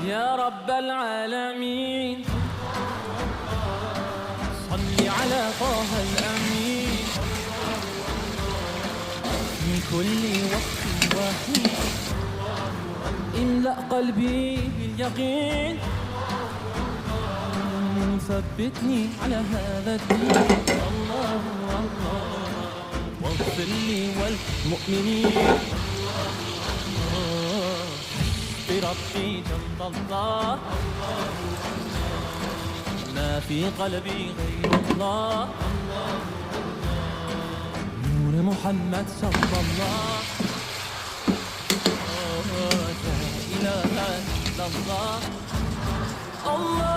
يا رب العالمين صل على طه الأمين في كل وقت وحين املأ قلبي باليقين ثبتني على هذا الدين الله الله واغفر لي والمؤمنين بربي جنب الله ما في قلبي غير الله نور محمد صلى الله لا إله إلا الله الله